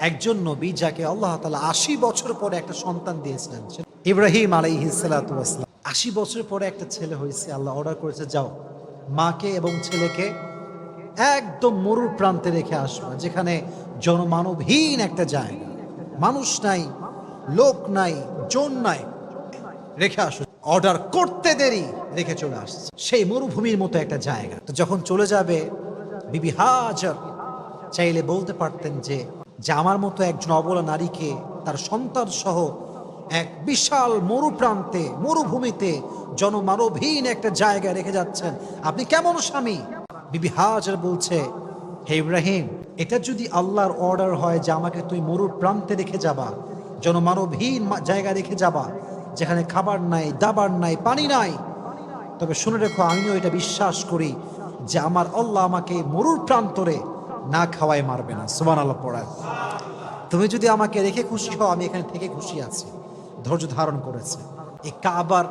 একজন নবী যাকে আল্লাহ তাআলা ৮০ বছর পরে একটা সন্তান দিয়েছিলেন, ইব্রাহিম আলাইহিস সালাতু ওয়াস সালাম। ৮০ বছর পরে একটা ছেলে হয়েছে, আল্লাহ অর্ডার করেছে যাও মাকে এবং ছেলেকে একদম মরুর প্রান্তে রেখে আসবা, যেখানে জনমানবহীন একটা জায়গা, মানুষ নাই, লোক নাই, জন নাই, রেখে আসো। অর্ডার করতে দেরি, রেখে চলে আসছে সেই মরুভূমির মতো একটা জায়গা। তো যখন চলে যাবে, বিবি হাজার চাইলে বলতে পারতেন যে আমার মতো একজন অবলা নারীকে তার সন্তান সহ এক বিশাল মরু প্রান্তে, মরুভূমিতে, জনমানবহীন একটা জায়গায় রেখে যাচ্ছেন, আপনি কেমন স্বামী? বিবি হাজার বলছে, হে ইব্রাহিম, এটা যদি আল্লাহর অর্ডার হয় যে আমাকে তুই মরুর প্রান্তে রেখে যাবা, জনমানবহীন জায়গায় রেখে যাবা, যেখানে খাবার নাই, দাবার নাই, পানি নাই, তবে শুনে রেখো, আমিও এটা বিশ্বাস করি যে আমার আল্লাহ আমাকে মরুর প্রান্তরে না খাওয়ায় মারবে না। সুবহানাল্লাহ পড়া। তুমি যদি আমাকে রেখে খুশি হও, আমি এখানে থেকে খুশি আছি। ধৈর্য ধারণ করেছে। এই কাবার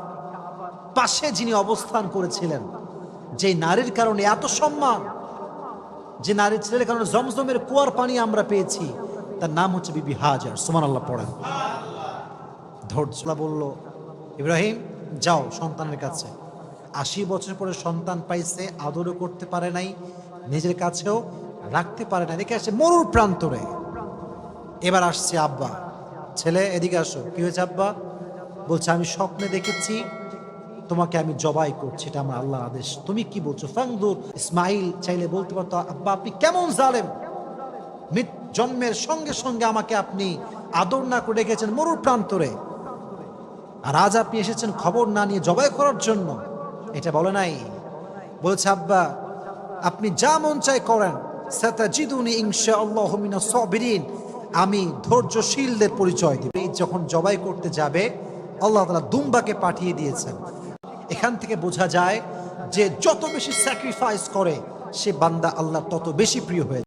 পাশে যিনি অবস্থান করেছিলেন, যে নারীর কারণে এত সম্মান, যে নারীর ছেলের কারণে জমজমের কুয়ার পানি আমরা পেয়েছি, তার নাম হচ্ছে বিবি হাজার। সুবহানাল্লাহ পড়েন। ধৈর্য বলল, ইব্রাহিম যাও সন্তানের কাছে। ৮০ বছর পরে সন্তান পাইছে, আদরও করতে পারে নাই, নিজের কাছেও রাখতে পারে না, রেখে আসছে মরুর প্রান্তরে। এবার আসছে আব্বা, ছেলে এদিকে আসো। কি হয়েছে আব্বা? বলছে আমি স্বপ্নে দেখেছি তোমাকে আমি জবাই করছি, এটা আমার আল্লাহর আদেশ। তুমি কি বলছো? ফাংদুর। ইসমাইল চাইলে বলতে পারতো, আব্বা আপনি কেমন জালেম, জন্মের সঙ্গে সঙ্গে আমাকে আপনি আদর না করে রেখেছেন মরুর প্রান্তরে, আর আজ আপনি এসেছেন খবর না নিয়ে জবাই করার জন্য। এটা বলে নাই। বলছে আব্বা আপনি যা মন চাই করেন, সাতাজিদুনি ইনশাআল্লাহু মিনাস সাবিরিন, আমি ধৈর্যশীলদের পরিচয় দিব। যখন জবাই করতে যাবে, আল্লাহ তাআলা দুম্বাকে পাঠিয়ে দিয়েছেন। এখান থেকে বোঝা যায় যে যত বেশি স্যাক্রিফাইস করে সে বান্দা আল্লাহ তত বেশি প্রিয় হয়ে যায়।